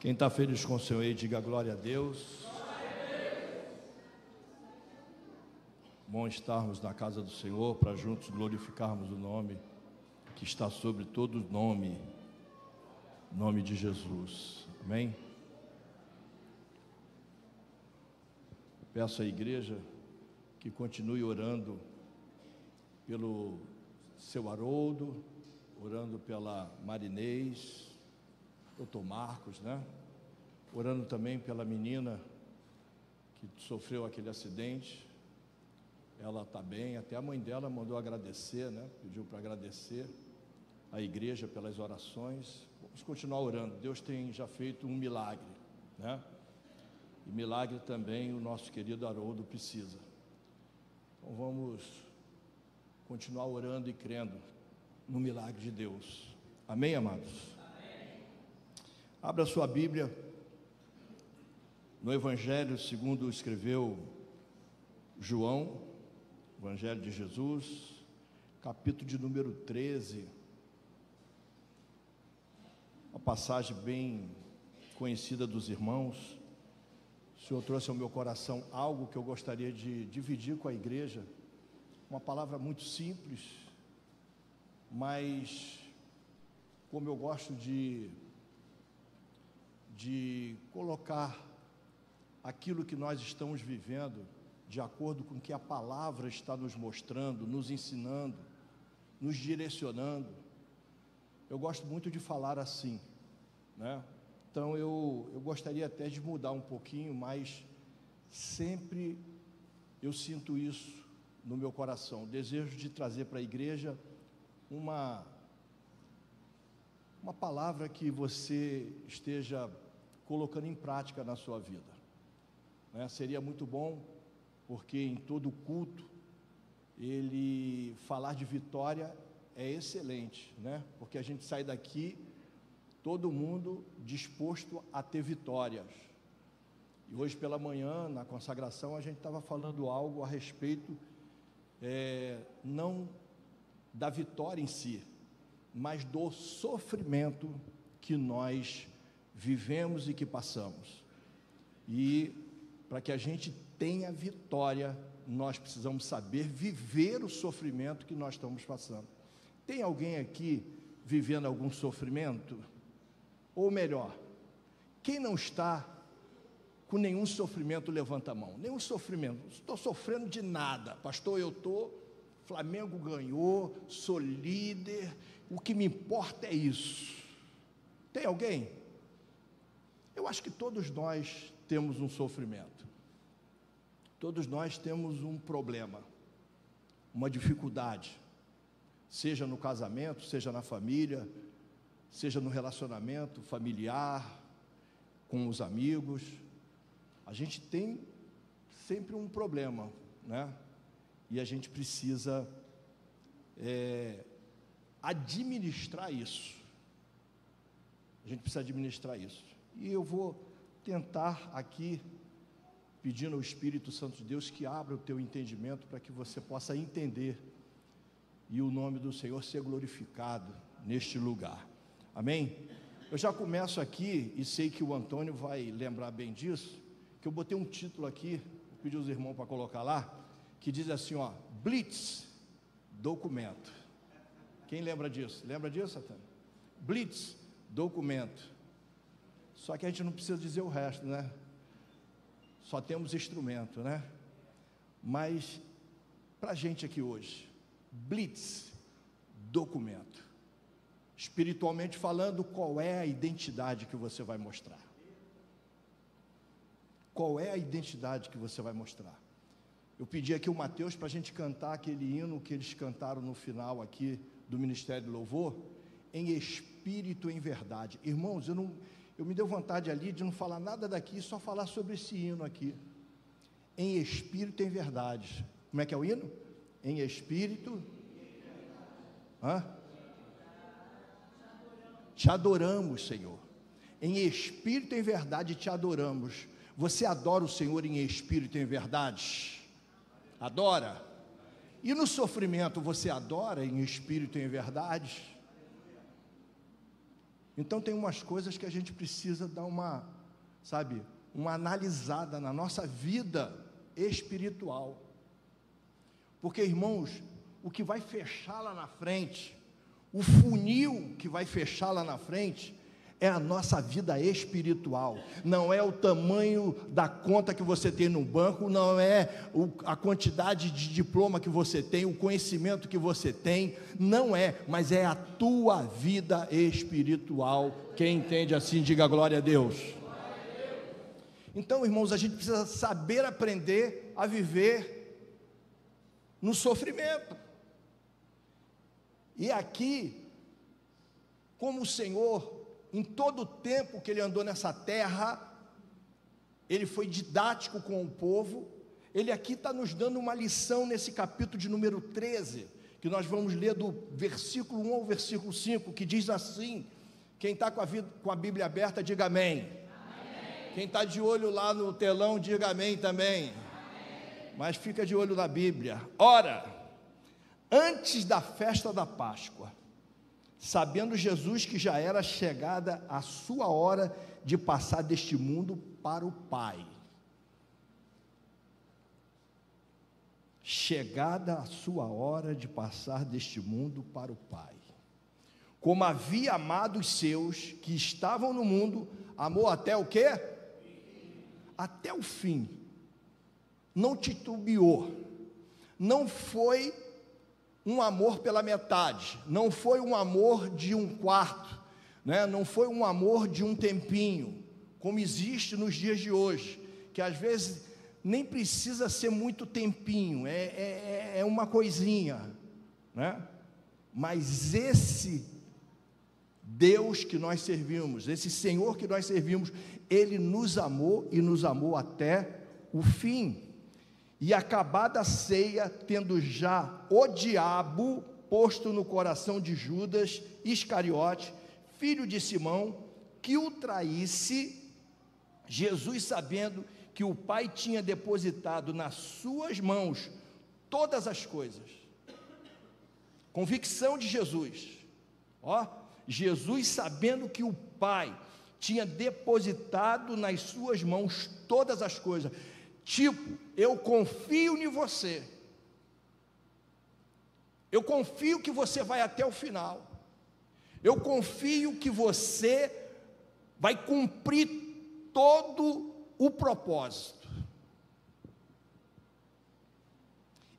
Quem está feliz com o Senhor aí, diga glória a Deus. Bom estarmos na casa do Senhor para juntos glorificarmos o nome que está sobre todo nome, nome de Jesus. Amém? Peço à igreja que continue orando pelo seu Haroldo, orando pela Marinês, doutor Marcos, né? Orando também pela menina que sofreu aquele acidente. Ela está bem, até a mãe dela mandou agradecer, né? Pediu para agradecer a igreja pelas orações. Vamos continuar orando. Deus tem já feito um milagre, né? E milagre também o nosso querido Haroldo precisa. Então vamos continuar orando e crendo no milagre de Deus. Amém, amados? Amém. Abra sua Bíblia no Evangelho segundo escreveu João, Evangelho de Jesus, capítulo de número 13, uma passagem bem conhecida dos irmãos. O Senhor trouxe ao meu coração algo que eu gostaria de dividir com a igreja, uma palavra muito simples, mas como eu gosto de colocar aquilo que nós estamos vivendo de acordo com o que a palavra está nos mostrando, nos ensinando, nos direcionando. Eu gosto muito de falar assim, né? Então eu gostaria até de mudar um pouquinho, mas sempre eu sinto isso no meu coração, o desejo de trazer para a igreja uma palavra que você esteja colocando em prática na sua vida, né? Seria muito bom, porque em todo culto, ele falar de vitória é excelente, né? Porque a gente sai daqui, todo mundo disposto a ter vitórias. E hoje pela manhã, na consagração, a gente estava falando algo a respeito, não da vitória em si, mas do sofrimento que nós vivemos e que passamos. E para que a gente tenha vitória, nós precisamos saber viver o sofrimento que nós estamos passando. Tem alguém aqui vivendo algum sofrimento? Ou melhor, quem não está com nenhum sofrimento, levanta a mão. Nenhum sofrimento, não estou sofrendo de nada, pastor, eu estou, Flamengo ganhou, sou líder, o que me importa é isso. Tem alguém? Eu acho que todos nós temos um sofrimento, todos nós temos um problema, uma dificuldade, seja no casamento, seja na família, seja no relacionamento familiar, com os amigos. A gente tem sempre um problema, né? E a gente precisa administrar isso. A gente precisa administrar isso. E eu vou tentar aqui, pedindo ao Espírito Santo de Deus que abra o teu entendimento para que você possa entender e o nome do Senhor ser glorificado neste lugar. Amém? Eu já começo aqui, e sei que o Antônio vai lembrar bem disso, que eu botei um título aqui, vou pedir aos irmãos para colocar lá, que diz assim, ó, Blitz, documento. Quem lembra disso? Lembra disso, Satana? Blitz, documento. Só que a gente não precisa dizer o resto, né? Só temos instrumento, né? Mas, para a gente aqui hoje, Blitz, documento. Espiritualmente falando, qual é a identidade que você vai mostrar? Qual é a identidade que você vai mostrar? Eu pedi aqui o Mateus para a gente cantar aquele hino que eles cantaram no final aqui do Ministério do Louvor, em espírito e em verdade. Irmãos, eu me deu vontade ali de não falar nada daqui, só falar sobre esse hino aqui. Em espírito e em verdade. Como é que é o hino? Em espírito. Te adoramos, Senhor. Em espírito e em verdade te adoramos. Você adora o Senhor em espírito e em verdade? Adora? E no sofrimento você adora em espírito e em verdade? Então tem umas coisas que a gente precisa dar uma analisada na nossa vida espiritual. Porque, irmãos, o que vai fechar lá na frente, o funil que vai fechar lá na frente, é a nossa vida espiritual. Não é o tamanho da conta que você tem no banco, não é a quantidade de diploma que você tem, o conhecimento que você tem, não é, mas é a tua vida espiritual. Quem entende assim, diga glória a Deus. Então, irmãos, a gente precisa saber aprender a viver no sofrimento. E aqui, como o Senhor, em todo o tempo que Ele andou nessa terra, Ele foi didático com o povo. Ele aqui está nos dando uma lição nesse capítulo de número 13, que nós vamos ler do versículo 1 ao versículo 5, que diz assim, quem está com a Bíblia aberta, diga amém. Amém. Quem está de olho lá no telão, diga amém também. Amém. Mas fica de olho na Bíblia. Ora, antes da festa da Páscoa, sabendo Jesus que já era chegada a sua hora de passar deste mundo para o Pai. Chegada a sua hora de passar deste mundo para o Pai. Como havia amado os seus que estavam no mundo, amou até o quê? Até o fim. Não titubeou. Não foi um amor pela metade, não foi um amor de um quarto, né? Não foi um amor de um tempinho, como existe nos dias de hoje, que às vezes nem precisa ser muito tempinho, é uma coisinha, né? Mas esse Deus que nós servimos, esse Senhor que nós servimos, Ele nos amou e nos amou até o fim. E acabada a ceia, tendo já o diabo posto no coração de Judas Iscariote, filho de Simão, que o traísse, Jesus, sabendo que o Pai tinha depositado nas suas mãos todas as coisas. Convicção de Jesus. Jesus, sabendo que o Pai tinha depositado nas suas mãos todas as coisas. Tipo, eu confio em você, eu confio que você vai até o final, eu confio que você vai cumprir todo o propósito,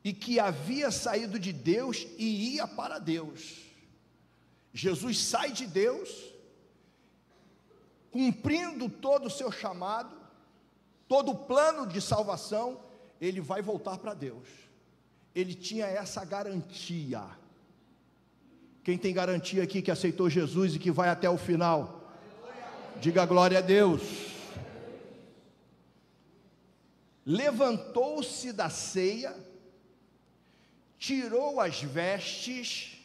e que havia saído de Deus e ia para Deus. Jesus sai de Deus, cumprindo todo o seu chamado, todo o plano de salvação, ele vai voltar para Deus. Ele tinha essa garantia. Quem tem garantia aqui que aceitou Jesus e que vai até o final? Diga glória a Deus. Levantou-se da ceia, tirou as vestes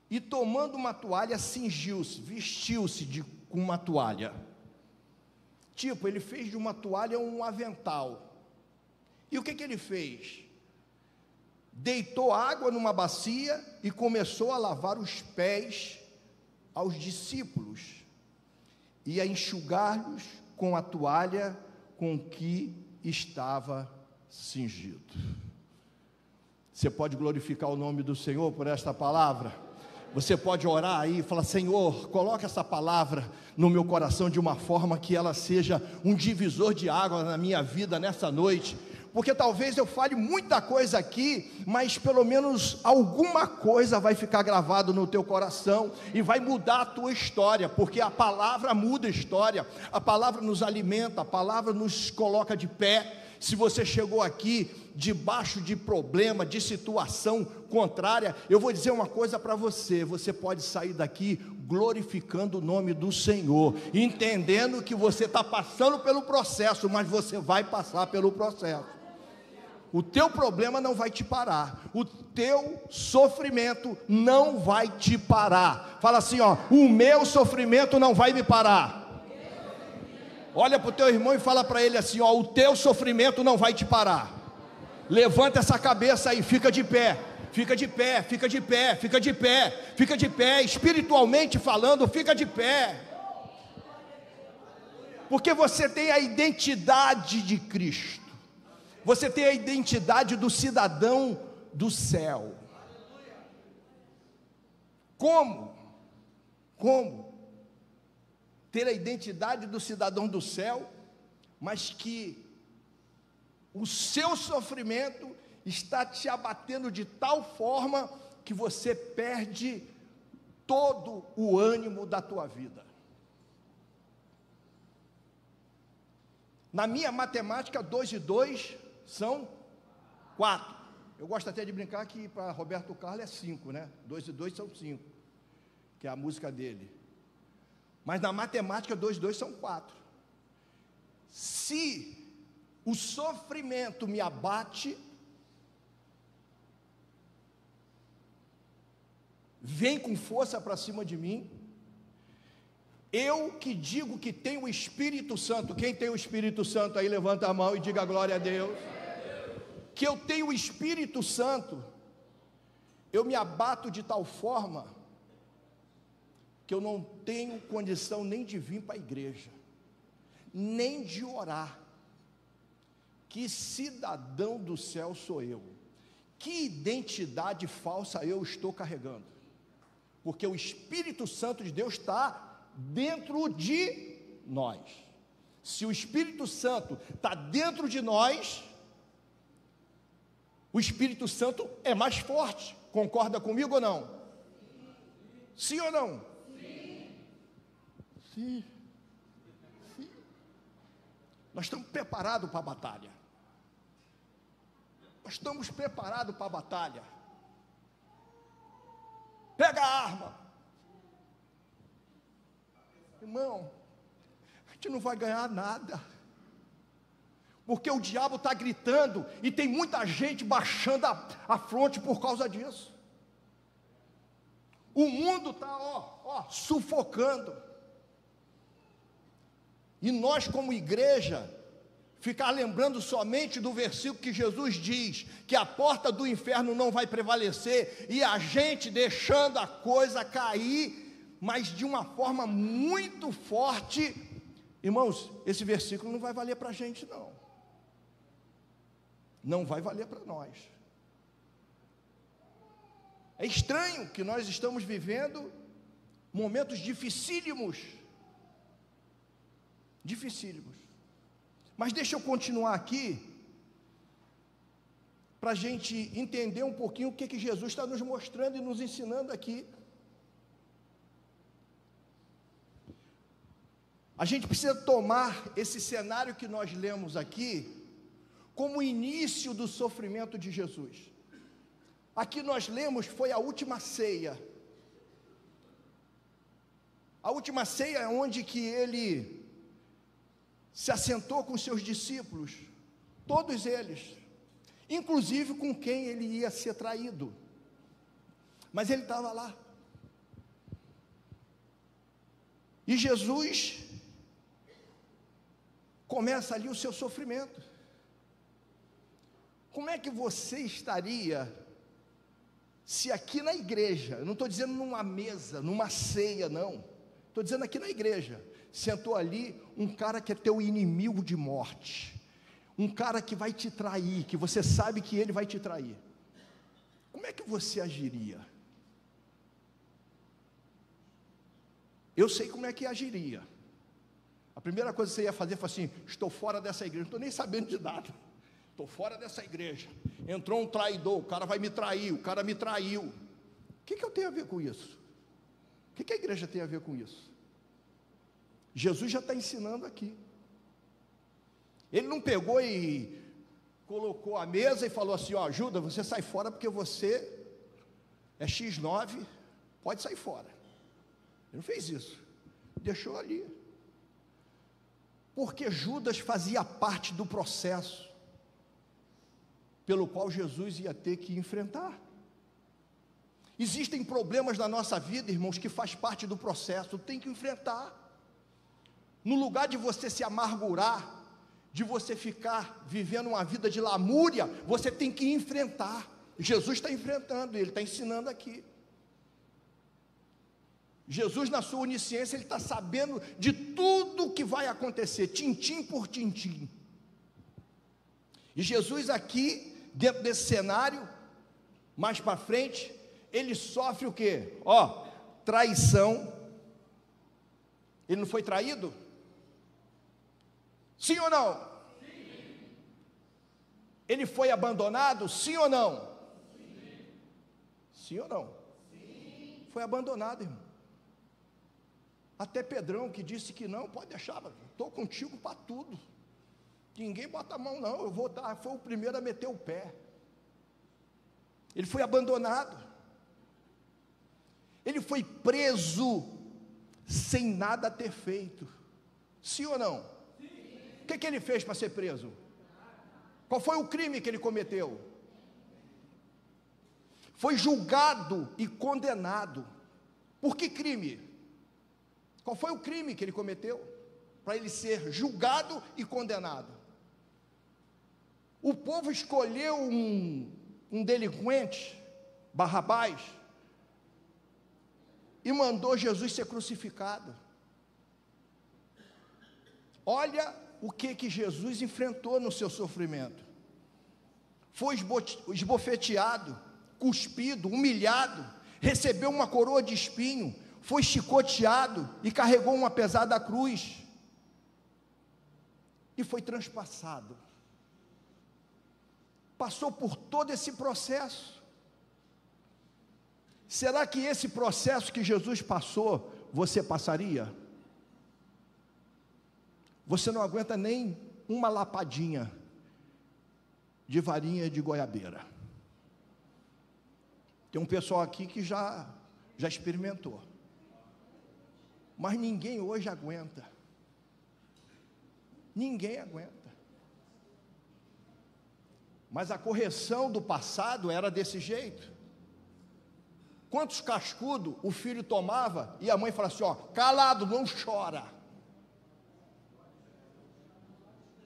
e, tomando uma toalha, cingiu-se, vestiu-se com uma toalha. Tipo, ele fez de uma toalha um avental. E o que ele fez? Deitou água numa bacia e começou a lavar os pés aos discípulos e a enxugar-lhes com a toalha com que estava cingido. Você pode glorificar o nome do Senhor por esta palavra? Você pode orar aí e falar: Senhor, coloca essa palavra no meu coração de uma forma que ela seja um divisor de água na minha vida nessa noite, porque talvez eu fale muita coisa aqui, mas pelo menos alguma coisa vai ficar gravado no teu coração e vai mudar a tua história, porque a palavra muda a história, a palavra nos alimenta, a palavra nos coloca de pé. Se você chegou aqui debaixo de problema, de situação contrária, eu vou dizer uma coisa para você: você pode sair daqui glorificando o nome do Senhor, entendendo que você está passando pelo processo, mas você vai passar pelo processo. O teu problema não vai te parar, o teu sofrimento não vai te parar. Fala assim, o meu sofrimento não vai me parar. Olha para o teu irmão e fala para ele assim, o teu sofrimento não vai te parar. Levanta essa cabeça aí, fica de pé. Fica de pé, fica de pé, fica de pé, fica de pé, espiritualmente falando, fica de pé. Porque você tem a identidade de Cristo. Você tem a identidade do cidadão do céu. Como? Como? Ter a identidade do cidadão do céu, mas que o seu sofrimento está te abatendo de tal forma que você perde todo o ânimo da tua vida. Na minha matemática, 2 e 2 são 4. Eu gosto até de brincar que para Roberto Carlos é 5, né? 2 e 2 são 5, que é a música dele. Mas na matemática, 2 e 2 são 4. Se o sofrimento me abate, vem com força para cima de mim, eu que digo que tenho o Espírito Santo, quem tem o Espírito Santo aí, levanta a mão e diga glória a Deus, que eu tenho o Espírito Santo, eu me abato de tal forma, que eu não tenho condição nem de vir para a igreja, nem de orar. Que cidadão do céu sou eu? Que identidade falsa eu estou carregando? Porque o Espírito Santo de Deus está dentro de nós. Se o Espírito Santo está dentro de nós, o Espírito Santo é mais forte. Concorda comigo ou não? Sim ou não? Sim. Sim. Sim. Nós estamos preparados para a batalha. Nós estamos preparados para a batalha. Pega a arma. Irmão, a gente não vai ganhar nada. Porque o diabo está gritando e tem muita gente baixando a fronte por causa disso. O mundo está, sufocando. E nós como igreja, ficar lembrando somente do versículo que Jesus diz, que a porta do inferno não vai prevalecer, e a gente deixando a coisa cair, mas de uma forma muito forte. Irmãos, esse versículo não vai valer para a gente não. Não vai valer para nós. É estranho que nós estamos vivendo momentos dificílimos. Dificílimos. Mas deixa eu continuar aqui, para a gente entender um pouquinho o que Jesus está nos mostrando e nos ensinando aqui. A gente precisa tomar esse cenário que nós lemos aqui, como o início do sofrimento de Jesus. Aqui nós lemos, foi a última ceia. A última ceia é onde que ele se assentou com seus discípulos, todos eles, inclusive com quem ele ia ser traído, mas ele estava lá, e Jesus começa ali o seu sofrimento. Como é que você estaria, se aqui na igreja, eu não estou dizendo numa mesa, numa ceia, não, estou dizendo aqui na igreja, sentou ali um cara que é teu inimigo de morte, um cara que vai te trair, que você sabe que ele vai te trair, como é que você agiria? Eu sei como é que agiria. A primeira coisa que você ia fazer foi assim: estou fora dessa igreja, não estou nem sabendo de nada, estou fora dessa igreja, entrou um traidor, o cara vai me trair, o cara me traiu. O que eu tenho a ver com isso? O que a igreja tem a ver com isso? Jesus já está ensinando aqui. Ele não pegou e colocou a mesa e falou assim: ó, Judas, você sai fora porque você é X9, pode sair fora. Ele não fez isso, deixou ali, porque Judas fazia parte do processo pelo qual Jesus ia ter que enfrentar. Existem problemas na nossa vida, irmãos, que faz parte do processo, tem que enfrentar. No lugar de você se amargurar, de você ficar vivendo uma vida de lamúria, você tem que enfrentar. Jesus está enfrentando, ele está ensinando aqui. Jesus, na sua onisciência, ele está sabendo de tudo que vai acontecer, tintim por tintim. E Jesus aqui, dentro desse cenário, mais para frente, ele sofre o quê? Traição. Ele não foi traído? Sim ou não? Sim. Ele foi abandonado? Sim ou não? Sim, sim ou não? Sim. Foi abandonado, irmão. Até Pedrão, que disse que não, pode deixar, estou contigo para tudo. Ninguém bota a mão não, eu vou dar. Foi o primeiro a meter o pé. Ele foi abandonado. Ele foi preso sem nada ter feito. Sim ou não? Sim. O que ele fez para ser preso? Qual foi o crime que ele cometeu? Foi julgado e condenado. Por que crime? Qual foi o crime que ele cometeu? Para ele ser julgado e condenado. O povo escolheu um delinquente, Barrabás, e mandou Jesus ser crucificado. Olha o que Jesus enfrentou no seu sofrimento. Foi esbofeteado, cuspido, humilhado, recebeu uma coroa de espinho, foi chicoteado e carregou uma pesada cruz, e foi transpassado. Passou por todo esse processo. Será que esse processo que Jesus passou, você passaria? Você não aguenta nem uma lapadinha de varinha de goiabeira. Tem um pessoal aqui que já experimentou. Mas ninguém hoje aguenta. Ninguém aguenta. Mas a correção do passado era desse jeito. Quantos cascudos o filho tomava e a mãe falava assim, calado, não chora.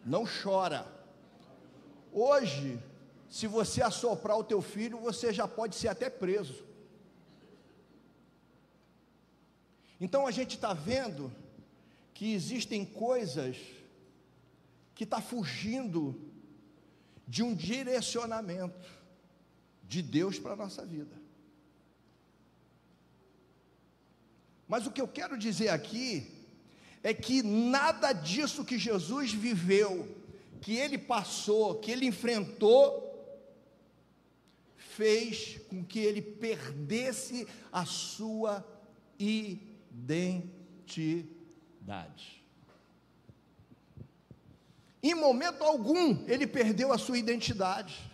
Não chora. Hoje, se você assoprar o teu filho, você já pode ser até preso. Então a gente está vendo que existem coisas que estão fugindo de um direcionamento de Deus para a nossa vida. Mas o que eu quero dizer aqui é que nada disso que Jesus viveu, que ele passou, que ele enfrentou, fez com que ele perdesse a sua identidade. Em momento algum ele perdeu a sua identidade.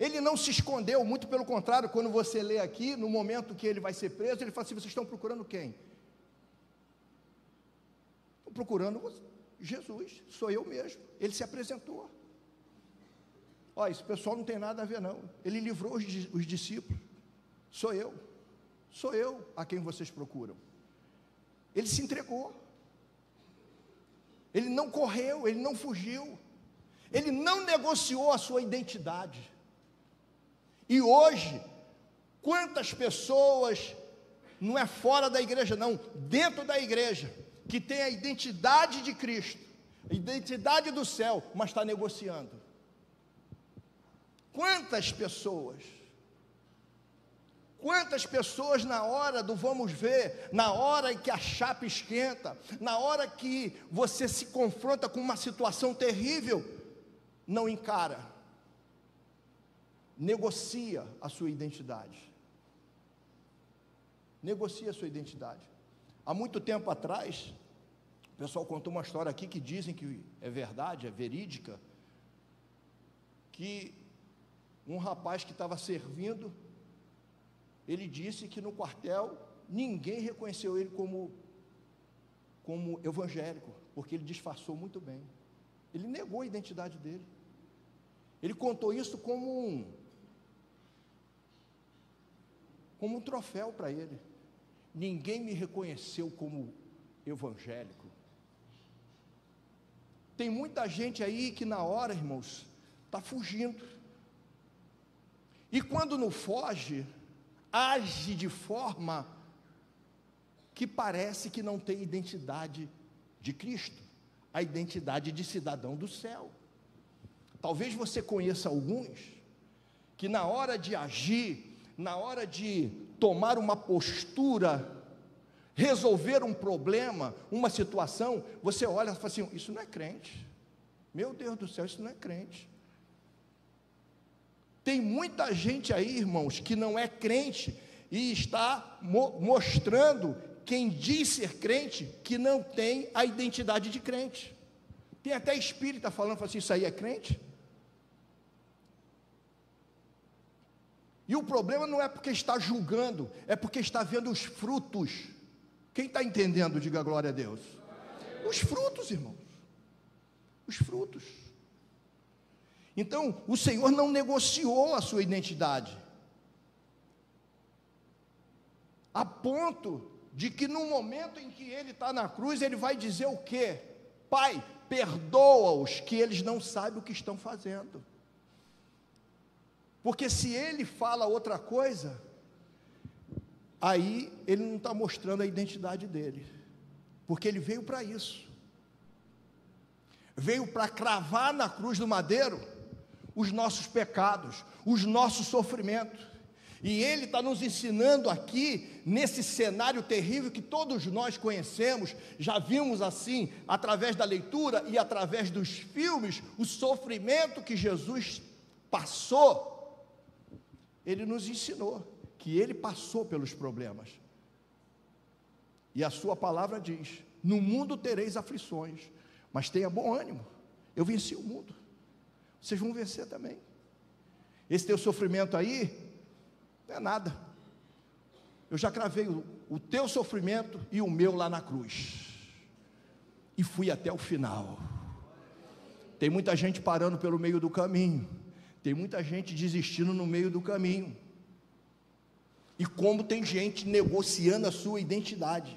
Ele não se escondeu, muito pelo contrário, quando você lê aqui, no momento que ele vai ser preso, ele fala assim, vocês estão procurando quem? Estou procurando Jesus, sou eu mesmo. Ele se apresentou. Esse pessoal não tem nada a ver não, ele livrou os discípulos, sou eu a quem vocês procuram. Ele se entregou, ele não correu, ele não fugiu, ele não negociou a sua identidade. E hoje, quantas pessoas, não é fora da igreja não, dentro da igreja, que tem a identidade de Cristo, a identidade do céu, mas está negociando. Quantas pessoas na hora do vamos ver, na hora em que a chapa esquenta, na hora que você se confronta com uma situação terrível, não encara, negocia a sua identidade. Negocia a sua identidade. Há muito tempo atrás, o pessoal contou uma história aqui que dizem que é verdade, é verídica, que um rapaz que estava servindo, ele disse que no quartel ninguém reconheceu ele como evangélico, porque ele disfarçou muito bem. Ele negou a identidade dele. Ele contou isso como um troféu para ele. Ninguém me reconheceu como evangélico. Tem muita gente aí que na hora, irmãos, está fugindo. E quando não foge, age de forma que parece que não tem identidade de Cristo, a identidade de cidadão do céu. Talvez você conheça alguns que na hora de agir, na hora de tomar uma postura, resolver um problema, uma situação, você olha e fala assim: isso não é crente. Meu Deus do céu, isso não é crente. Tem muita gente aí, irmãos, que não é crente e está mostrando, quem diz ser crente, que não tem a identidade de crente. Tem até espírita falando, fala assim: isso aí é crente? E o problema não é porque está julgando, é porque está vendo os frutos. Quem está entendendo, diga glória a Deus. Os frutos, irmãos. Os frutos. Então, o Senhor não negociou a sua identidade, a ponto de que no momento em que Ele está na cruz, Ele vai dizer o quê? Pai, perdoa-os, que eles não sabem o que estão fazendo. Porque se Ele fala outra coisa, aí Ele não está mostrando a identidade dEle, porque Ele veio para isso, veio para cravar na cruz do madeiro os nossos pecados, os nossos sofrimentos, e Ele está nos ensinando aqui, nesse cenário terrível que todos nós conhecemos, já vimos assim, através da leitura e através dos filmes, o sofrimento que Jesus passou. Ele nos ensinou que Ele passou pelos problemas, e a sua palavra diz: no mundo tereis aflições, mas tenha bom ânimo, eu venci o mundo. Vocês vão vencer também. Esse teu sofrimento aí não é nada. Eu já cravei o teu sofrimento e o meu lá na cruz, e fui até o final. Tem muita gente parando pelo meio do caminho, tem muita gente desistindo no meio do caminho, e como tem gente negociando a sua identidade.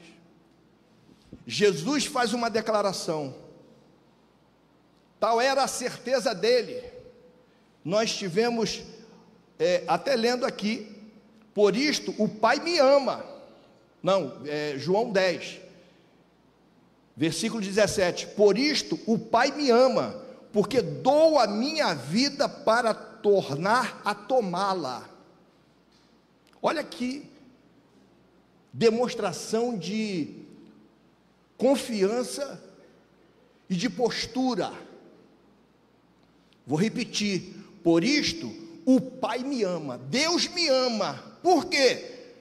Jesus faz uma declaração, tal era a certeza dele. Nós tivemos, até lendo aqui, por isto o Pai me ama. João 10, versículo 17, por isto o Pai me ama, porque dou a minha vida para tornar a tomá-la. Olha que demonstração de confiança e de postura. Vou repetir, por isto o Pai me ama, Deus me ama. Por quê?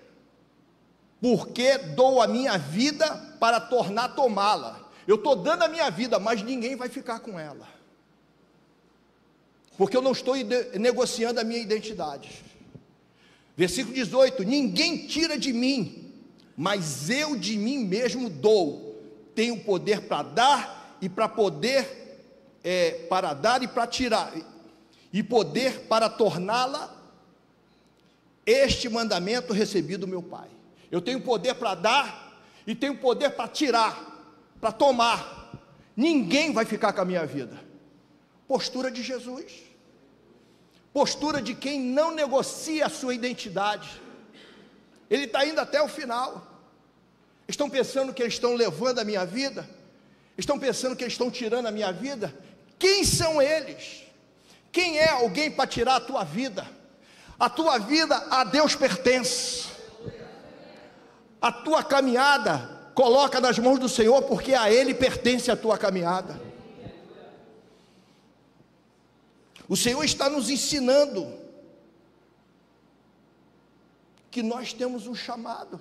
Porque dou a minha vida para tornar a tomá-la. Eu estou dando a minha vida, mas ninguém vai ficar com ela, porque eu não estou negociando a minha identidade. Versículo 18, ninguém tira de mim, mas eu de mim mesmo dou. Tenho poder para dar e para poder, para dar e para tirar, e poder para torná-la. Este mandamento recebi do meu Pai. Eu tenho poder para dar e tenho poder para tirar, para tomar. Ninguém vai ficar com a minha vida. Postura de Jesus, postura de quem não negocia a sua identidade. Ele está indo até o final. Estão pensando que eles estão levando a minha vida? Estão pensando que eles estão tirando a minha vida? Quem são eles? Quem é alguém para tirar a tua vida? A tua vida a Deus pertence. A tua caminhada coloca nas mãos do Senhor, porque a Ele pertence a tua caminhada. O Senhor está nos ensinando que nós temos um chamado,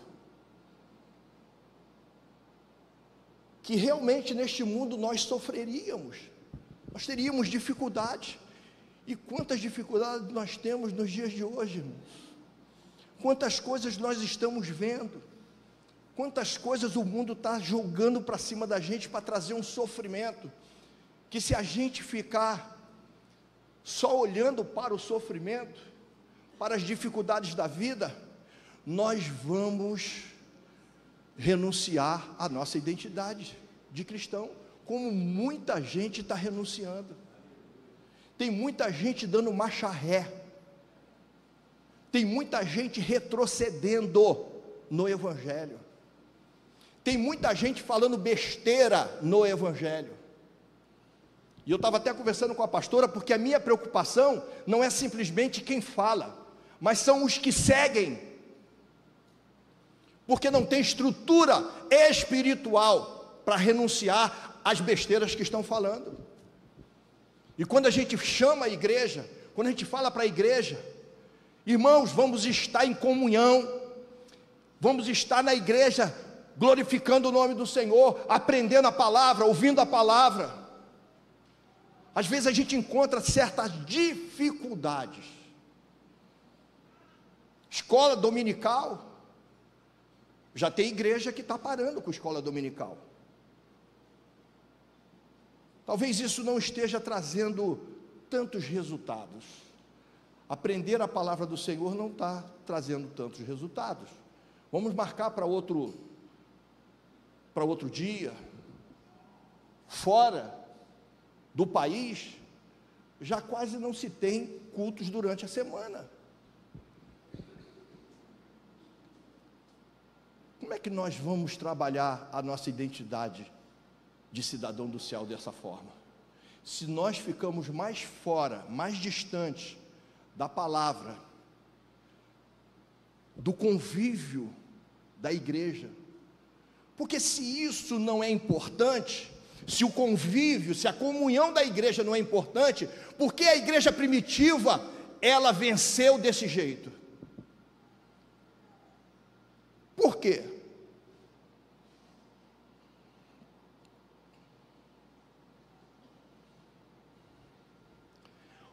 que realmente neste mundo nós sofreríamos, nós teríamos dificuldades. E quantas dificuldades nós temos nos dias de hoje, irmãos? Quantas coisas nós estamos vendo, quantas coisas o mundo está jogando para cima da gente para trazer um sofrimento, que se a gente ficar só olhando para o sofrimento, para as dificuldades da vida, nós vamos renunciar à nossa identidade de cristão, como muita gente está renunciando. Tem muita gente dando marcha ré, Tem muita gente retrocedendo no Evangelho. Tem muita gente falando besteira no Evangelho. E eu estava até conversando com a pastora, porque a minha preocupação não é simplesmente quem fala, mas são os que seguem, porque não tem estrutura espiritual para renunciar às besteiras que estão falando. E quando a gente chama a igreja, quando a gente fala para a igreja, irmãos, vamos estar em comunhão, vamos estar na igreja glorificando o nome do Senhor, aprendendo a palavra, ouvindo a palavra. Às vezes a gente encontra certas dificuldades. Escola dominical, já tem igreja que está parando com escola dominical. Talvez isso não esteja trazendo tantos resultados. Aprender a palavra do Senhor não está trazendo tantos resultados. Vamos marcar para outro dia, fora do país, já quase não se tem cultos durante a semana. Como é que nós vamos trabalhar a nossa identidade de cidadão do céu dessa forma? Se nós ficamos mais fora, mais distantes da palavra, do convívio da igreja, porque se isso não é importante, se o convívio, se a comunhão da igreja não é importante, por que a igreja primitiva, ela venceu desse jeito? Por quê?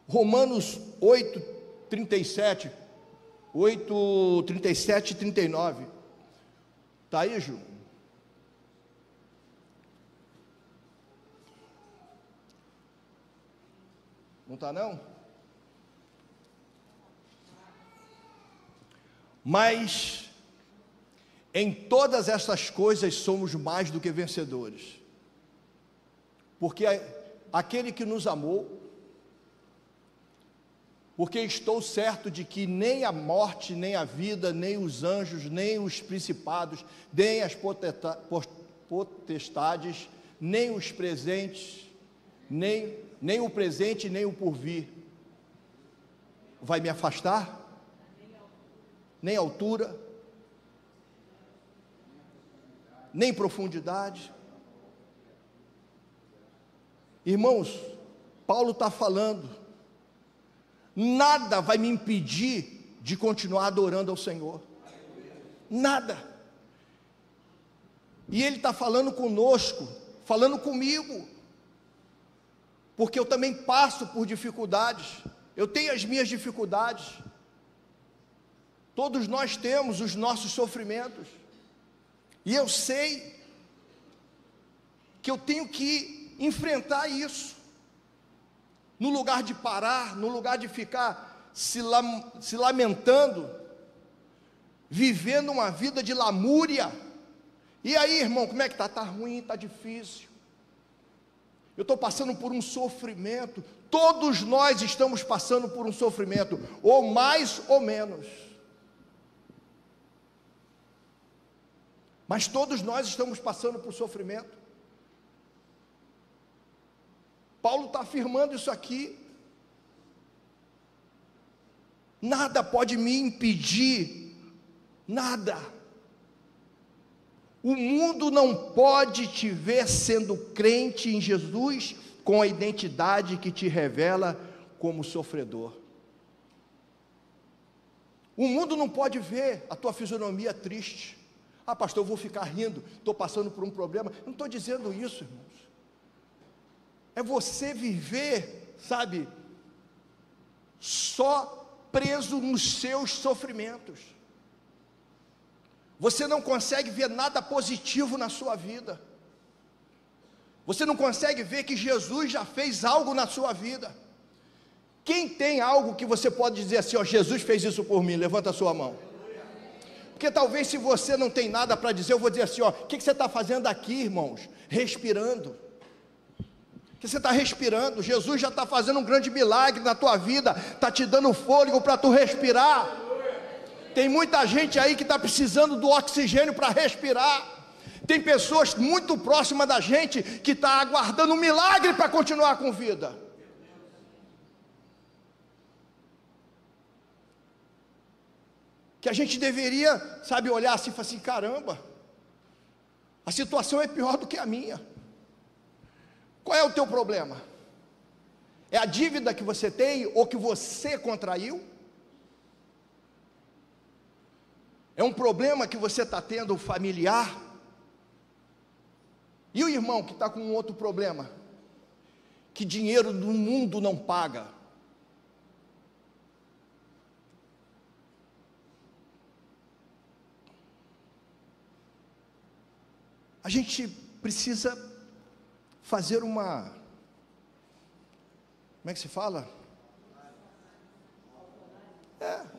Romanos 8:37 e 39, está aí, Ju? Não está não? Mas em todas essas coisas somos mais do que vencedores, porque aquele que nos amou, porque estou certo de que nem a morte, nem a vida, nem os anjos, nem os principados, nem as potestades, nem os presentes, nem o presente, nem o porvir, vai me afastar? Nem altura, nem profundidade. Irmãos, Paulo está falando, nada vai me impedir de continuar adorando ao Senhor, nada. E ele está falando conosco, falando comigo, porque eu também passo por dificuldades, eu tenho as minhas dificuldades, todos nós temos os nossos sofrimentos, e eu sei que eu tenho que enfrentar isso, no lugar de parar, no lugar de ficar se lamentando, vivendo uma vida de lamúria. E aí, irmão, como é que está? Está ruim, está difícil, eu estou passando por um sofrimento. Todos nós estamos passando por um sofrimento, ou mais ou menos, mas todos nós estamos passando por sofrimento. Paulo está afirmando isso aqui. Nada pode me impedir, nada. O mundo não pode te ver sendo crente em Jesus com a identidade que te revela como sofredor. O mundo não pode ver a tua fisionomia triste. Ah, pastor, eu vou ficar rindo, estou passando por um problema. Não estou dizendo isso, irmãos. É você viver, sabe, só preso nos seus sofrimentos. Você não consegue ver nada positivo na sua vida. Você não consegue ver que Jesus já fez algo na sua vida. Quem tem algo que você pode dizer assim, ó, Jesus fez isso por mim? Levanta a sua mão. Porque talvez se você não tem nada para dizer, eu vou dizer assim, ó, o que você está fazendo aqui, irmãos? Respirando. Que você está respirando. Jesus já está fazendo um grande milagre na tua vida, está te dando fôlego para tu respirar. Tem muita gente aí que está precisando do oxigênio para respirar. Tem pessoas muito próximas da gente que está aguardando um milagre para continuar com vida. Que a gente deveria, sabe, olhar assim e falar assim: caramba, a situação é pior do que a minha. Qual é o teu problema? É a dívida que você tem ou que você contraiu? É um problema que você está tendo familiar? E o irmão que está com um outro problema, que dinheiro do mundo não paga? A gente precisa fazer uma, como é que se fala?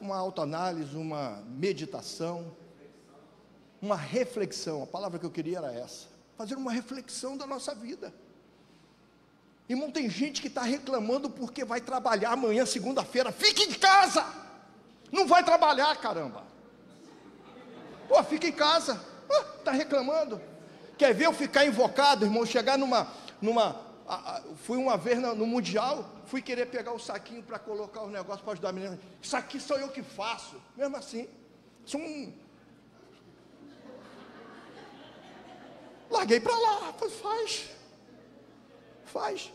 Uma autoanálise, uma meditação, uma reflexão. A palavra que eu queria era essa: fazer uma reflexão da nossa vida. Irmão, tem gente que está reclamando porque vai trabalhar amanhã, segunda-feira. Fique em casa, não vai trabalhar, caramba. Pô, fica em casa. Está reclamando. Quer ver eu ficar invocado, irmão? Chegar fui uma vez no Mundial, fui querer pegar o saquinho para colocar os negócios para ajudar a menina. Isso aqui sou eu que faço. Mesmo assim, larguei para lá. Faz.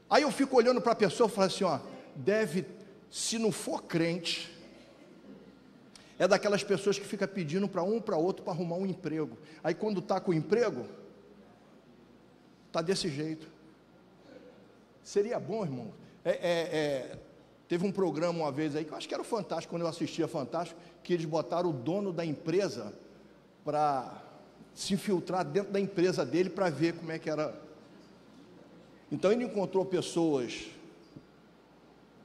Aí eu fico olhando para a pessoa e falo assim: ó, se não for crente, é daquelas pessoas que fica pedindo para um, para outro, para arrumar um emprego. Aí quando está com o emprego, está desse jeito. Seria bom, irmão. Teve um programa uma vez aí, que eu acho que era o Fantástico, quando eu assistia Fantástico, que eles botaram o dono da empresa para se infiltrar dentro da empresa dele, para ver como é que era. Então ele encontrou pessoas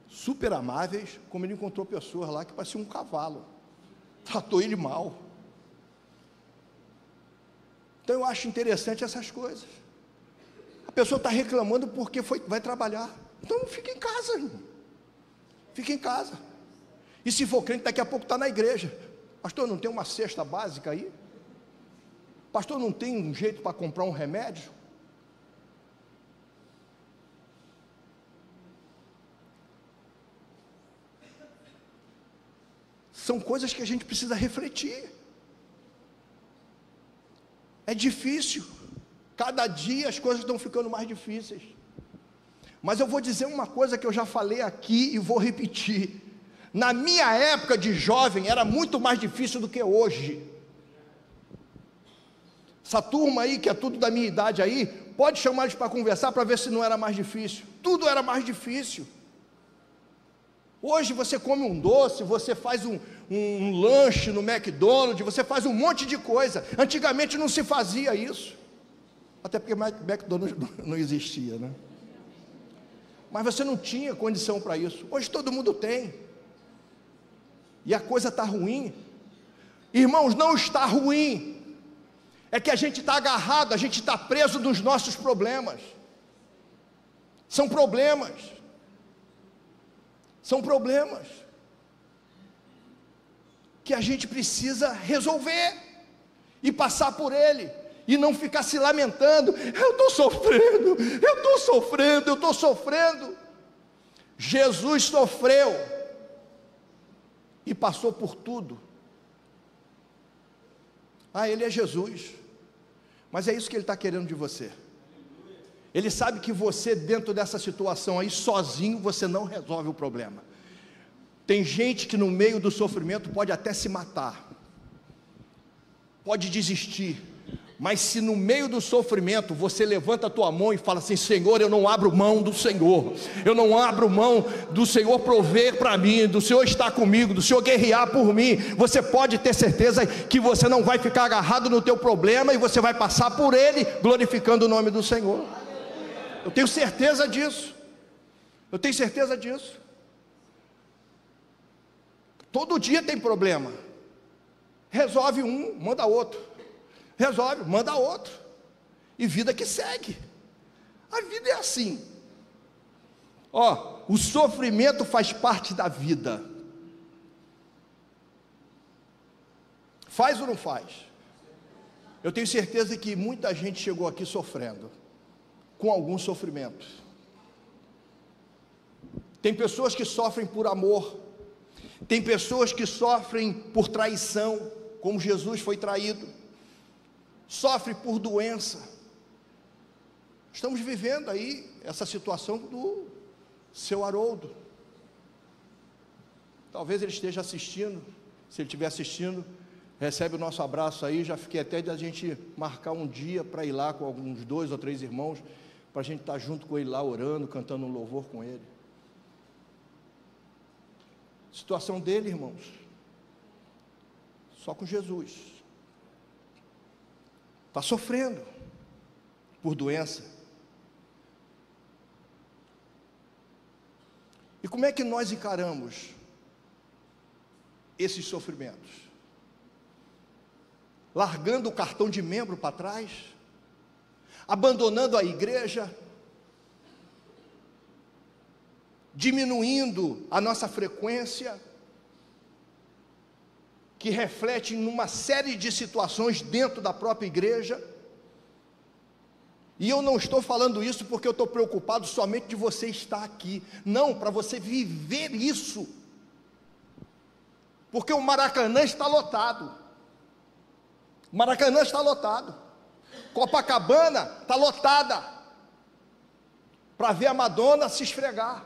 super amáveis, como ele encontrou pessoas lá que pareciam um cavalo. Tratou ele mal. Então eu acho interessante essas coisas. A pessoa está reclamando porque vai trabalhar. Então fica em casa, irmão. Fica em casa. E se for crente, daqui a pouco está na igreja. Pastor, não tem uma cesta básica aí? Pastor, não tem um jeito para comprar um remédio? São coisas que a gente precisa refletir. É difícil. Cada dia as coisas estão ficando mais difíceis. Mas eu vou dizer uma coisa que eu já falei aqui e vou repetir. Na minha época de jovem era muito mais difícil do que hoje. Essa turma aí, que é tudo da minha idade aí, pode chamar eles para conversar para ver se não era mais difícil. Tudo era mais difícil. Hoje você come um doce, você faz um lanche no McDonald's, você faz um monte de coisa. Antigamente não se fazia isso. Até porque McDonald's não existia, né? Mas você não tinha condição para isso. Hoje todo mundo tem. E a coisa está ruim. Irmãos, não está ruim. É que a gente está agarrado, a gente está preso nos nossos problemas. São problemas. São problemas que a gente precisa resolver e passar por ele, e não ficar se lamentando: eu estou sofrendo. Jesus sofreu e passou por tudo. Ele é Jesus, mas é isso que ele está querendo de você. Ele sabe que você, dentro dessa situação aí, sozinho, você não resolve o problema. Tem gente que no meio do sofrimento pode até se matar, pode desistir, mas se no meio do sofrimento você levanta a tua mão e fala assim: Senhor, eu não abro mão do Senhor, eu não abro mão do Senhor prover para mim, do Senhor estar comigo, do Senhor guerrear por mim, você pode ter certeza que você não vai ficar agarrado no teu problema, e você vai passar por ele, glorificando o nome do Senhor. Eu tenho certeza disso. Todo dia tem problema. Resolve um, manda outro. Resolve, manda outro. E vida que segue. A vida é assim. O sofrimento faz parte da vida. Faz ou não faz? Eu tenho certeza que muita gente chegou aqui sofrendo, com algum sofrimento. Tem pessoas que sofrem por amor, tem pessoas que sofrem por traição, como Jesus foi traído, sofre por doença. Estamos vivendo aí essa situação do seu Haroldo. Talvez ele esteja assistindo. Se ele estiver assistindo, recebe o nosso abraço aí. Já fiquei até de a gente marcar um dia para ir lá com alguns 2 ou 3 irmãos, para a gente estar junto com ele lá, orando, cantando um louvor com ele. Situação dele, irmãos, só com Jesus. Está sofrendo por doença. E como é que nós encaramos esses sofrimentos? Largando o cartão de membro para trás? Abandonando a igreja? Diminuindo a nossa frequência? Que reflete em uma série de situações dentro da própria igreja? E eu não estou falando isso porque eu estou preocupado somente de você estar aqui. Não, para você viver isso. Porque o Maracanã está lotado. O Maracanã está lotado. Copacabana está lotada. Para ver a Madonna se esfregar.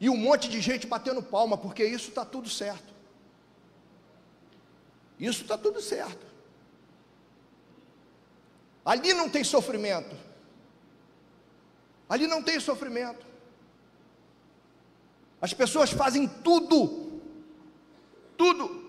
E um monte de gente batendo palma, porque isso está tudo certo. Isso está tudo certo. Ali não tem sofrimento. Ali não tem sofrimento. As pessoas fazem tudo. Tudo.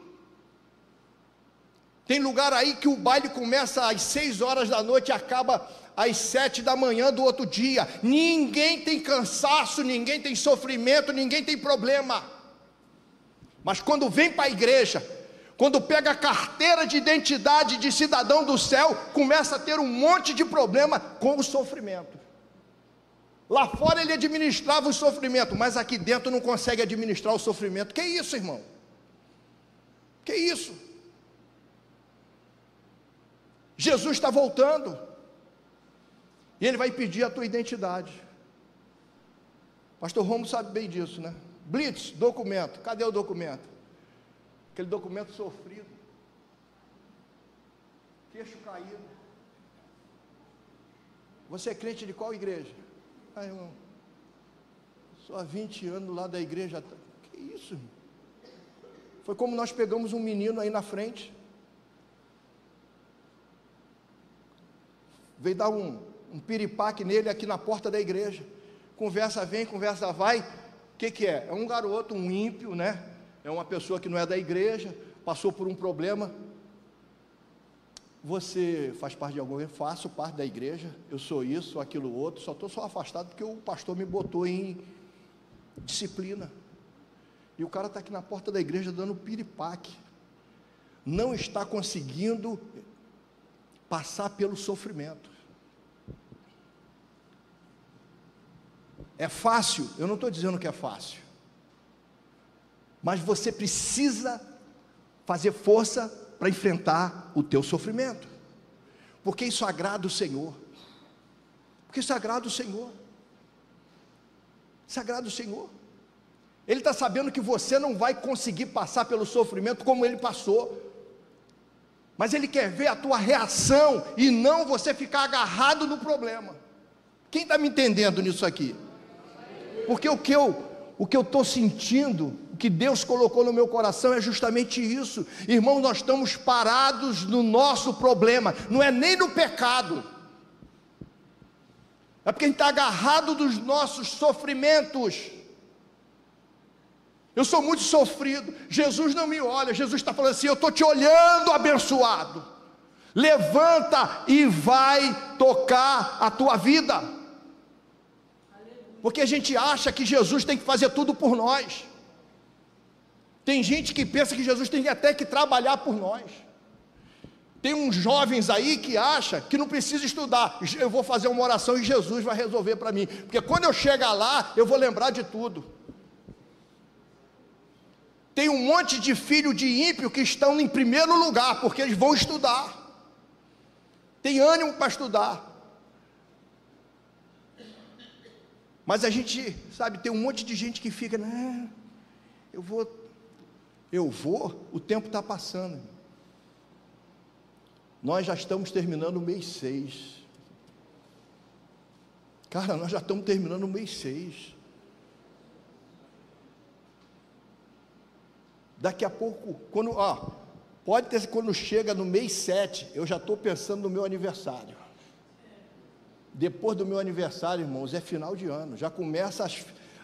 Tem lugar aí que o baile começa às 6 horas da noite e acaba às 7 da manhã do outro dia. Ninguém tem cansaço, ninguém tem sofrimento, ninguém tem problema. Mas quando vem para a igreja, quando pega a carteira de identidade de cidadão do céu, começa a ter um monte de problema com o sofrimento. Lá fora ele administrava o sofrimento, mas aqui dentro não consegue administrar o sofrimento. Que isso, irmão? Que isso? Jesus está voltando, e ele vai pedir a tua identidade. Pastor Romo sabe bem disso, né? Blitz, documento. Cadê o documento? Aquele documento sofrido, queixo caído. Você é crente de qual igreja? Ah, irmão, só há 20 anos lá da igreja. Que isso, irmão? Foi como nós pegamos um menino aí na frente, veio dar um piripaque nele aqui na porta da igreja. Conversa vem, conversa vai. O que é? É um garoto, um ímpio, né? É uma pessoa que não é da igreja, passou por um problema. Você faz parte de alguma igreja? Faço parte da igreja, eu sou isso, sou aquilo outro, só estou afastado porque o pastor me botou em disciplina. E o cara está aqui na porta da igreja dando piripaque. Não está conseguindo passar pelo sofrimento. É fácil? Eu não estou dizendo que é fácil. Mas você precisa fazer força para enfrentar o teu sofrimento, porque isso agrada o Senhor, porque isso agrada o Senhor, isso agrada o Senhor. Ele está sabendo que você não vai conseguir passar pelo sofrimento como ele passou, mas ele quer ver a tua reação, e não você ficar agarrado no problema. Quem está me entendendo nisso aqui? Porque o que eu estou sentindo, o que Deus colocou no meu coração é justamente isso. Irmãos, nós estamos parados no nosso problema, não é nem no pecado, é porque a gente está agarrado dos nossos sofrimentos. Eu sou muito sofrido, Jesus não me olha, Jesus está falando assim: eu estou te olhando, abençoado, levanta e vai tocar a tua vida. Porque a gente acha que Jesus tem que fazer tudo por nós. Tem gente que pensa que Jesus tem até que trabalhar por nós. Tem uns jovens aí que acham que não precisa estudar. Eu vou fazer uma oração e Jesus vai resolver para mim, porque quando eu chegar lá, eu vou lembrar de tudo. Tem um monte de filho de ímpio que estão em primeiro lugar, porque eles vão estudar, tem ânimo para estudar. Mas a gente, sabe, tem um monte de gente que fica, né? Eu vou, o tempo está passando. Nós já estamos terminando o mês 6. Cara, nós já estamos terminando o mês 6. Daqui a pouco, pode ter, quando chega no mês 7, eu já estou pensando no meu aniversário. Depois do meu aniversário, irmãos, é final de ano, já começa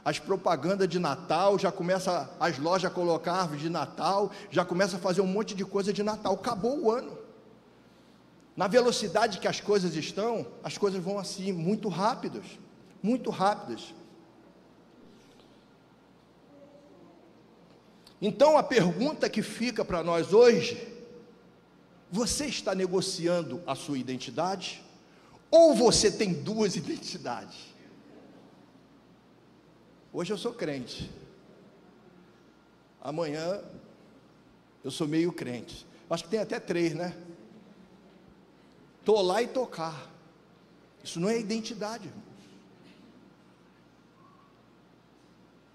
as propagandas de Natal, já começa as lojas a colocar árvore de Natal, já começa a fazer um monte de coisa de Natal, acabou o ano. Na velocidade que as coisas estão, as coisas vão assim, muito rápidas, muito rápidas. Então a pergunta que fica para nós hoje: você está negociando a sua identidade? Ou você tem duas identidades? Hoje eu sou crente, amanhã eu sou meio crente, acho que tem até 3, né? Estou lá e tocar, isso não é identidade, irmãos.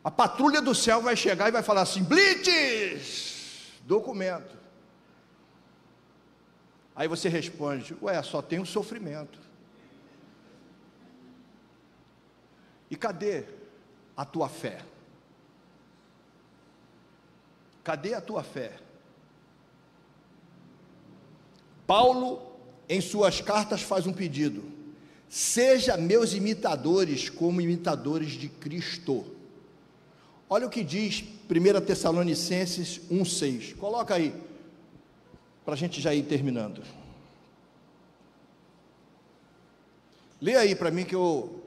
A patrulha do céu vai chegar e vai falar assim: Blitz, documento. Aí você responde: ué, só tem o sofrimento. E cadê a tua fé? Cadê a tua fé? Paulo, em suas cartas, faz um pedido: seja meus imitadores como imitadores de Cristo. Olha o que diz 1 Tessalonicenses 1,6. Coloca aí, para a gente já ir terminando. Lê aí para mim que eu...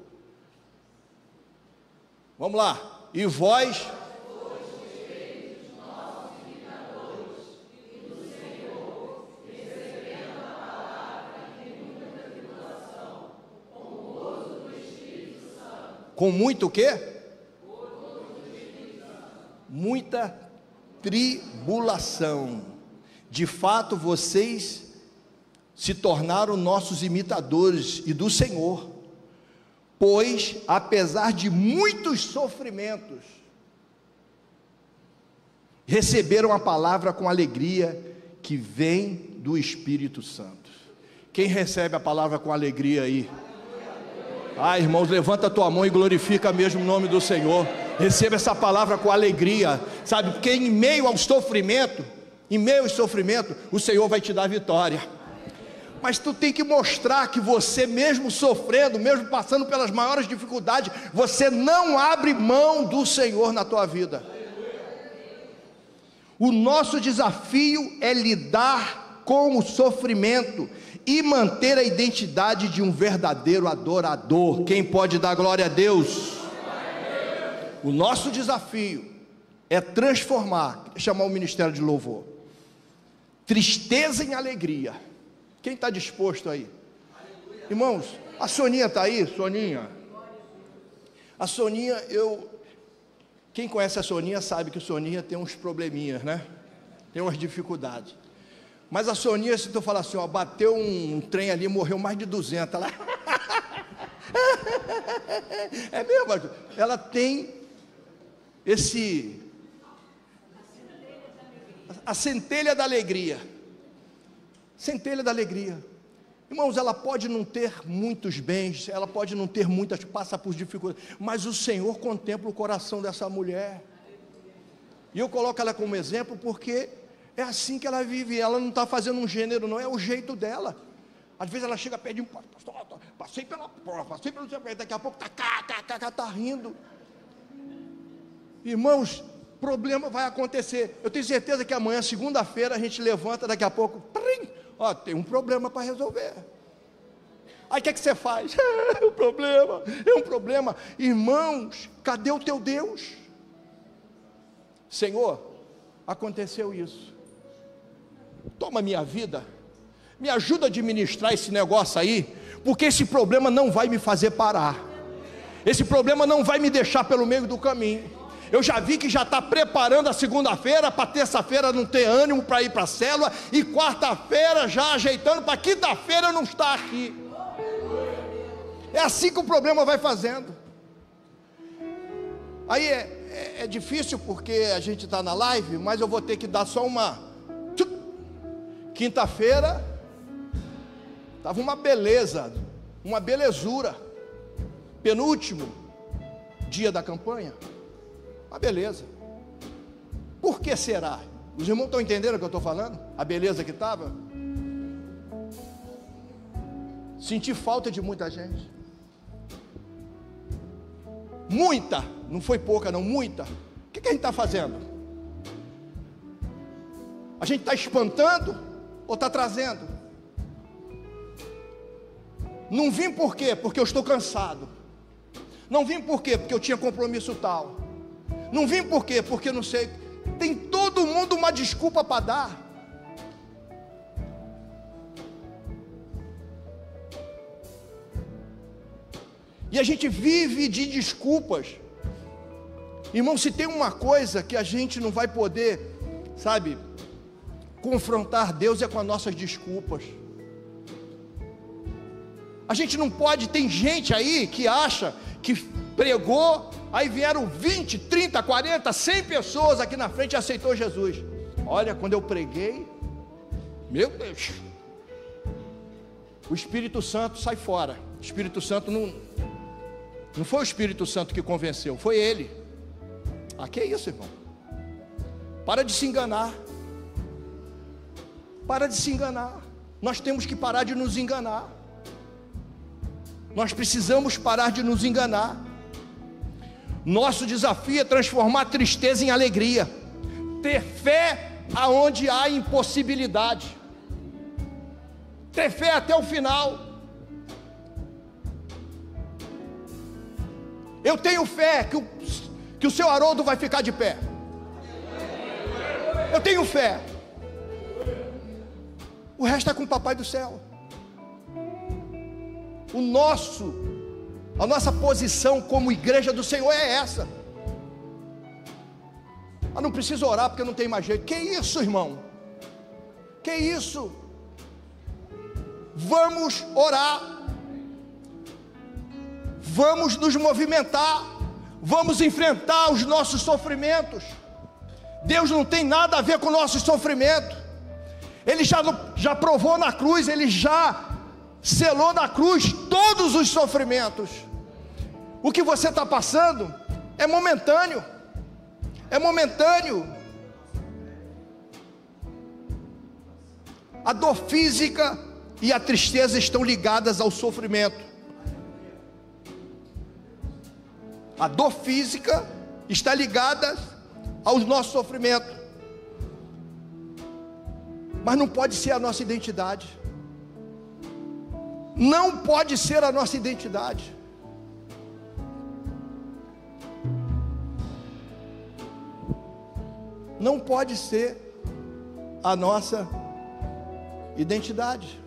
Vamos lá. E vós... Com muito o quê? Muita tribulação. De fato, vocês se tornaram nossos imitadores e do Senhor, pois, apesar de muitos sofrimentos, receberam a palavra com alegria que vem do Espírito Santo. Quem recebe a palavra com alegria aí? Irmãos, levanta a tua mão e glorifica mesmo o nome do Senhor. Receba essa palavra com alegria, sabe? Porque em meio ao sofrimento, o Senhor vai te dar vitória. Mas tu tem que mostrar que você, mesmo sofrendo, mesmo passando pelas maiores dificuldades, você não abre mão do Senhor na tua vida. O nosso desafio é lidar com o sofrimento e manter a identidade de um verdadeiro adorador. Quem pode dar glória a Deus? O nosso desafio é transformar, chamar o ministério de louvor, tristeza em alegria. Quem está disposto aí? Irmãos, a Soninha está aí? Soninha? A Soninha, quem conhece a Soninha sabe que a Soninha tem uns probleminhas, né? Tem umas dificuldades. Mas a Soninha, se tu falar assim, bateu um trem ali, morreu mais de 200, ela... é mesmo, ela tem a centelha da alegria. Centelha da alegria. Irmãos, ela pode não ter muitos bens, ela pode não ter muitas, passa por dificuldades, mas o Senhor contempla o coração dessa mulher. E eu coloco ela como exemplo porque é assim que ela vive. Ela não está fazendo um gênero, não, é o jeito dela. Às vezes ela chega perto de um pastor, passei pela prova, passei pelo seu pé, daqui a pouco está rindo. Irmãos, problema vai acontecer. Eu tenho certeza que amanhã, segunda-feira, a gente levanta, daqui a pouco, tem um problema para resolver. Aí o que é que você faz? É um problema. Irmãos, cadê o teu Deus? Senhor, aconteceu isso. Toma minha vida, me ajuda a administrar esse negócio aí, porque esse problema não vai me fazer parar. Esse problema não vai me deixar pelo meio do caminho. Eu já vi que já está preparando a segunda-feira, para terça-feira não ter ânimo para ir para a célula, e quarta-feira já ajeitando para quinta-feira não estar aqui. É assim que o problema vai fazendo. Aí é difícil porque a gente está na live, mas eu vou ter que dar só uma. Quinta-feira estava uma beleza, uma belezura. Penúltimo dia da campanha, uma beleza. Por que será? Os irmãos estão entendendo o que eu estou falando? A beleza que estava? Senti falta de muita gente. Muita, não foi pouca não, muita. O que a gente está fazendo? A gente está espantando ou está trazendo? Não vim por quê? Porque eu estou cansado. Não vim por quê? Porque eu tinha compromisso tal. Não vim por quê? Porque não sei. Tem todo mundo uma desculpa para dar. E a gente vive de desculpas. Irmão, se tem uma coisa que a gente não vai poder, sabe, confrontar Deus é com as nossas desculpas. A gente não pode, tem gente aí que acha que pregou, aí vieram 20, 30, 40, 100 pessoas aqui na frente e aceitou Jesus. Olha, quando eu preguei, meu Deus, o Espírito Santo sai fora. O Espírito Santo não foi o Espírito Santo que convenceu, foi ele. Ah, que isso, irmão? Para de se enganar. Para de se enganar. Nós temos que parar de nos enganar. Nós precisamos parar de nos enganar. Nosso desafio é transformar tristeza em alegria. Ter fé aonde há impossibilidade. Ter fé até o final. Eu tenho fé que o seu Haroldo vai ficar de pé. Eu tenho fé. O resto é com o Papai do Céu. A nossa posição como igreja do Senhor é essa. Eu não preciso orar porque não tem mais jeito. Que isso, irmão? Que isso? Vamos orar. Vamos nos movimentar. Vamos enfrentar os nossos sofrimentos. Deus não tem nada a ver com o nosso sofrimento. Ele já provou na cruz, Ele já selou na cruz todos os sofrimentos. O que você está passando é momentâneo. É momentâneo. A dor física e a tristeza estão ligadas ao sofrimento. A dor física está ligada ao nosso sofrimento. Mas não pode ser a nossa identidade. Não pode ser a nossa identidade. Não pode ser a nossa identidade.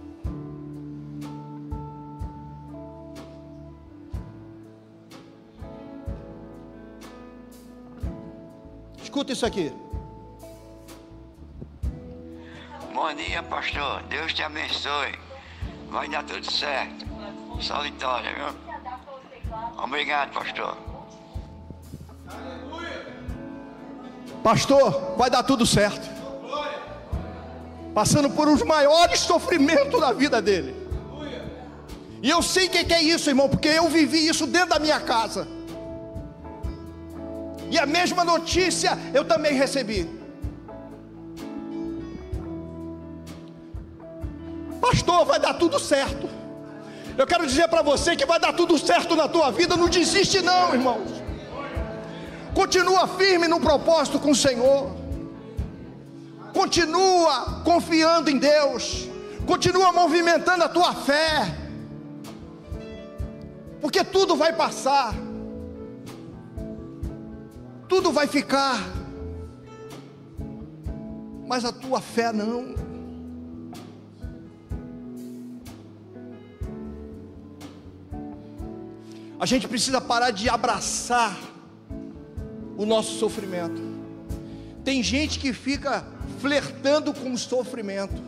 Escuta isso aqui. Bom dia, pastor. Deus te abençoe. Vai dar tudo certo. Só vitória, viu? Obrigado, pastor. Pastor, vai dar tudo certo. Passando por os maiores sofrimentos da vida dele. E eu sei o que é isso, irmão, porque eu vivi isso dentro da minha casa. E a mesma notícia eu também recebi. Pastor, vai dar tudo certo. Eu quero dizer para você que vai dar tudo certo na tua vida. Não desiste não, irmãos. Continua firme no propósito com o Senhor. Continua confiando em Deus. Continua movimentando a tua fé. Porque tudo vai passar. Tudo vai ficar. Mas a tua fé não. A gente precisa parar de abraçar o nosso sofrimento. Tem gente que fica flertando com o sofrimento.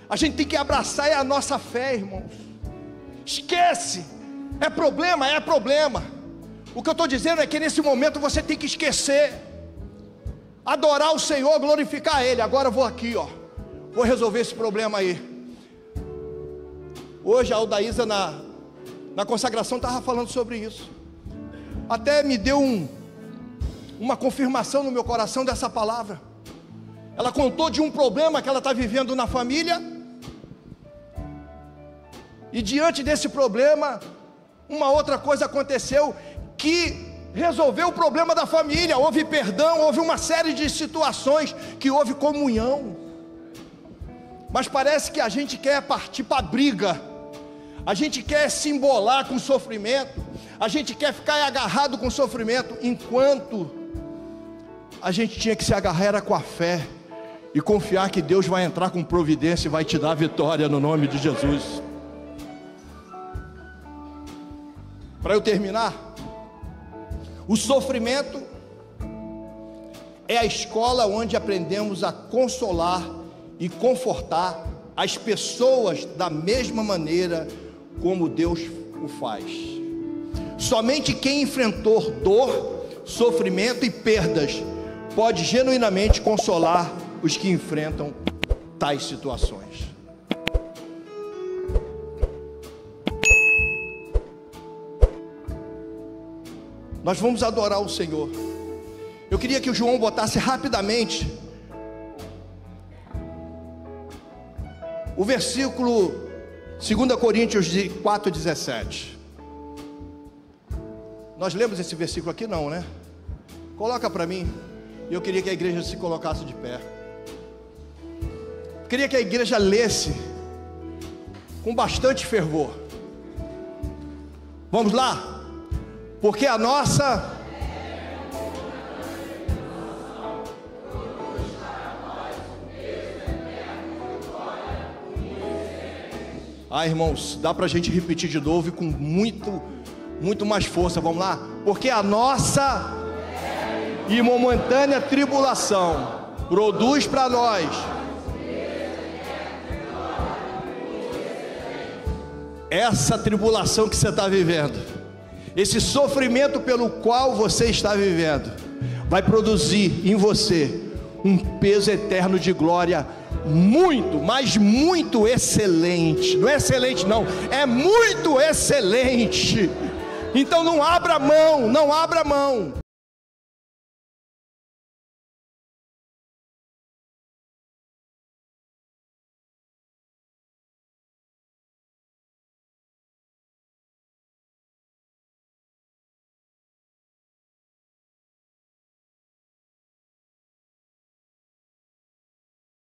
A gente tem que abraçar a nossa fé, irmãos. Esquece, é problema, é problema. O que eu estou dizendo é que nesse momento você tem que esquecer, adorar o Senhor, glorificar Ele. Agora eu vou aqui, vou resolver esse problema aí. Hoje a Aldaísa na consagração estava falando sobre isso. Até me deu uma confirmação no meu coração dessa palavra. Ela contou de um problema que ela está vivendo na família. E diante desse problema, uma outra coisa aconteceu que resolveu o problema da família. Houve perdão, houve uma série de situações que houve comunhão. Mas parece que a gente quer partir para a briga. A gente quer se embolar com o sofrimento. A gente quer ficar agarrado com o sofrimento, enquanto a gente tinha que se agarrar era com a fé e confiar que Deus vai entrar com providência e vai te dar a vitória no nome de Jesus. Para eu terminar, o sofrimento é a escola onde aprendemos a consolar e confortar as pessoas da mesma maneira como Deus o faz. Somente quem enfrentou dor, sofrimento e perdas pode genuinamente consolar os que enfrentam tais situações. Nós vamos adorar o Senhor. Eu queria que o João botasse rapidamente o versículo 2 Coríntios 4,17. Nós lemos esse versículo aqui não, né? Coloca para mim. E eu queria que a igreja se colocasse de pé. Eu queria que a igreja lesse com bastante fervor. Vamos lá? Porque a nossa irmãos, dá para a gente repetir de novo e com muito mais força. Vamos lá? Porque a nossa e momentânea tribulação produz para nós essa tribulação que você está vivendo, esse sofrimento pelo qual você está vivendo, vai produzir em você um peso eterno de glória muito, mas muito excelente. Não é excelente não, é muito excelente. Então não abra mão, não abra mão.